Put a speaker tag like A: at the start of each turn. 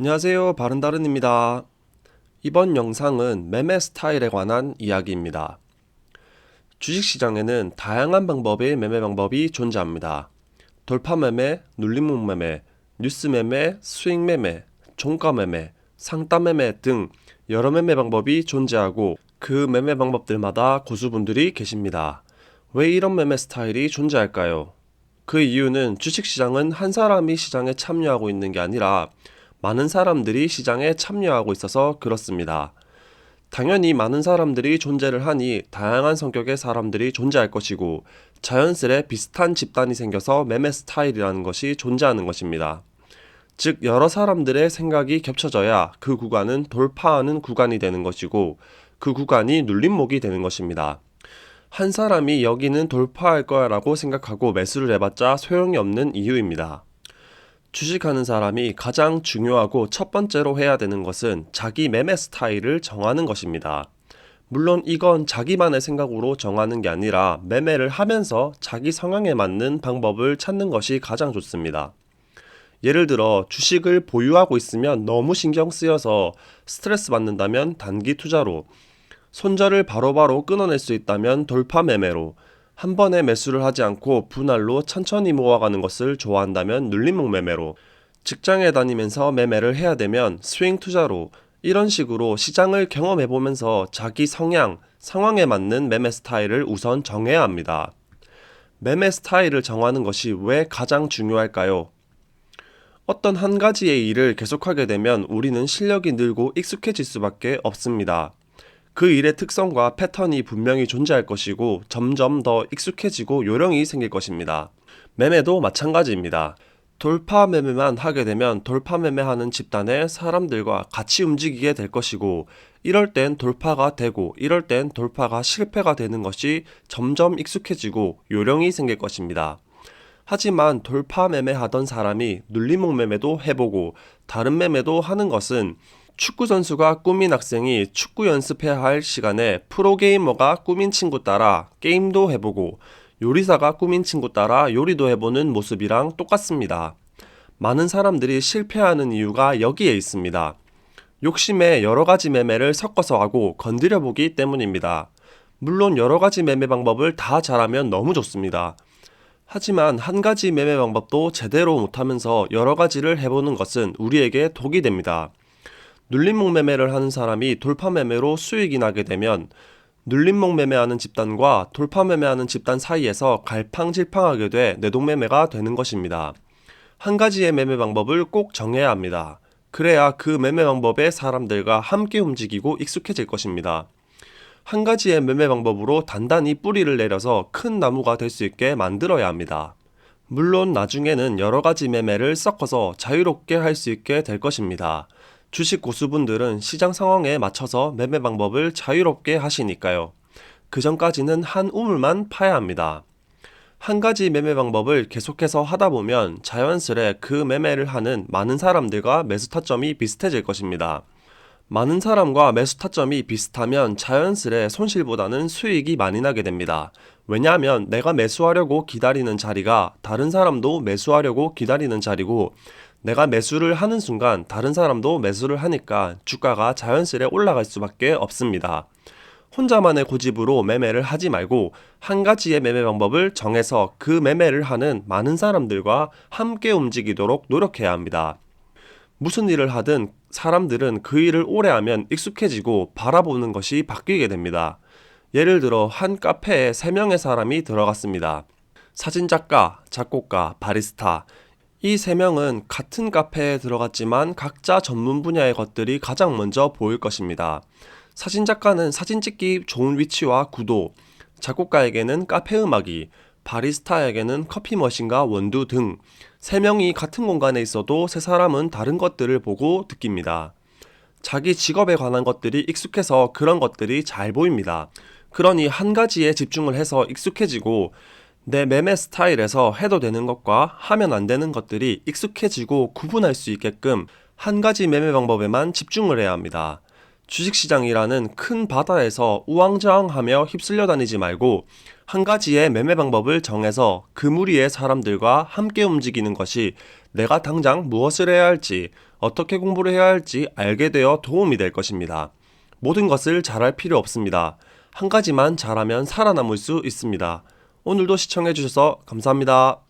A: 안녕하세요. 바른다른입니다. 이번 영상은 매매 스타일에 관한 이야기입니다. 주식시장에는 다양한 방법의 매매 방법이 존재합니다. 돌파 매매, 눌림목 매매, 뉴스 매매, 스윙 매매, 종가 매매, 상따 매매 등 여러 매매 방법이 존재하고 그 매매 방법들마다 고수분들이 계십니다. 왜 이런 매매 스타일이 존재할까요? 그 이유는 주식시장은 한 사람이 시장에 참여하고 있는 게 아니라 많은 사람들이 시장에 참여하고 있어서 그렇습니다. 당연히 많은 사람들이 존재를 하니 다양한 성격의 사람들이 존재할 것이고 자연스레 비슷한 집단이 생겨서 매매 스타일이라는 것이 존재하는 것입니다. 즉 여러 사람들의 생각이 겹쳐져야 그 구간은 돌파하는 구간이 되는 것이고 그 구간이 눌림목이 되는 것입니다. 한 사람이 여기는 돌파할 거야 라고 생각하고 매수를 해봤자 소용이 없는 이유입니다. 주식하는 사람이 가장 중요하고 첫 번째로 해야 되는 것은 자기 매매 스타일을 정하는 것입니다. 물론 이건 자기만의 생각으로 정하는 게 아니라 매매를 하면서 자기 성향에 맞는 방법을 찾는 것이 가장 좋습니다. 예를 들어 주식을 보유하고 있으면 너무 신경 쓰여서 스트레스 받는다면 단기 투자로, 손절을 바로바로 끊어낼 수 있다면 돌파 매매로, 한 번에 매수를 하지 않고 분할로 천천히 모아가는 것을 좋아한다면 눌림목 매매로, 직장에 다니면서 매매를 해야 되면 스윙 투자로, 이런 식으로 시장을 경험해보면서 자기 성향, 상황에 맞는 매매 스타일을 우선 정해야 합니다. 매매 스타일을 정하는 것이 왜 가장 중요할까요? 어떤 한 가지의 일을 계속하게 되면 우리는 실력이 늘고 익숙해질 수밖에 없습니다. 그 일의 특성과 패턴이 분명히 존재할 것이고 점점 더 익숙해지고 요령이 생길 것입니다. 매매도 마찬가지입니다. 돌파 매매만 하게 되면 돌파 매매하는 집단의 사람들과 같이 움직이게 될 것이고 이럴 땐 돌파가 되고 이럴 땐 돌파가 실패가 되는 것이 점점 익숙해지고 요령이 생길 것입니다. 하지만 돌파 매매하던 사람이 눌림목 매매도 해보고 다른 매매도 하는 것은 축구 선수가 꾸민 학생이 축구 연습해야 할 시간에 프로게이머가 꾸민 친구 따라 게임도 해보고 요리사가 꾸민 친구 따라 요리도 해보는 모습이랑 똑같습니다. 많은 사람들이 실패하는 이유가 여기에 있습니다. 욕심에 여러 가지 매매를 섞어서 하고 건드려 보기 때문입니다. 물론 여러 가지 매매 방법을 다 잘하면 너무 좋습니다. 하지만 한 가지 매매 방법도 제대로 못하면서 여러 가지를 해보는 것은 우리에게 독이 됩니다. 눌림목 매매를 하는 사람이 돌파 매매로 수익이 나게 되면 눌림목 매매하는 집단과 돌파 매매하는 집단 사이에서 갈팡질팡하게 돼 내동매매가 되는 것입니다. 한 가지의 매매 방법을 꼭 정해야 합니다. 그래야 그 매매 방법에 사람들과 함께 움직이고 익숙해질 것입니다. 한 가지의 매매 방법으로 단단히 뿌리를 내려서 큰 나무가 될 수 있게 만들어야 합니다. 물론 나중에는 여러 가지 매매를 섞어서 자유롭게 할 수 있게 될 것입니다. 주식 고수분들은 시장 상황에 맞춰서 매매 방법을 자유롭게 하시니까요. 그 전까지는 한 우물만 파야 합니다. 한 가지 매매 방법을 계속해서 하다 보면 자연스레 그 매매를 하는 많은 사람들과 매수 타점이 비슷해질 것입니다. 많은 사람과 매수 타점이 비슷하면 자연스레 손실보다는 수익이 많이 나게 됩니다. 왜냐하면 내가 매수하려고 기다리는 자리가 다른 사람도 매수하려고 기다리는 자리고 내가 매수를 하는 순간 다른 사람도 매수를 하니까 주가가 자연스레 올라갈 수밖에 없습니다. 혼자만의 고집으로 매매를 하지 말고 한 가지의 매매 방법을 정해서 그 매매를 하는 많은 사람들과 함께 움직이도록 노력해야 합니다. 무슨 일을 하든 사람들은 그 일을 오래 하면 익숙해지고 바라보는 것이 바뀌게 됩니다. 예를 들어 한 카페에 3명의 사람이 들어갔습니다. 사진작가, 작곡가, 바리스타. 이 3명은 같은 카페에 들어갔지만 각자 전문 분야의 것들이 가장 먼저 보일 것입니다. 사진작가는 사진 찍기 좋은 위치와 구도, 작곡가에게는 카페 음악이, 바리스타에게는 커피 머신과 원두 등 3명이 같은 공간에 있어도 세 사람은 다른 것들을 보고 느낍니다. 자기 직업에 관한 것들이 익숙해서 그런 것들이 잘 보입니다. 그러니 한 가지에 집중을 해서 익숙해지고 내 매매 스타일에서 해도 되는 것과 하면 안 되는 것들이 익숙해지고 구분할 수 있게끔 한 가지 매매 방법에만 집중을 해야 합니다. 주식시장이라는 큰 바다에서 우왕좌왕하며 휩쓸려 다니지 말고 한 가지의 매매 방법을 정해서 그 무리의 사람들과 함께 움직이는 것이 내가 당장 무엇을 해야 할지, 어떻게 공부를 해야 할지 알게 되어 도움이 될 것입니다. 모든 것을 잘할 필요 없습니다. 한 가지만 잘하면 살아남을 수 있습니다. 오늘도 시청해주셔서 감사합니다.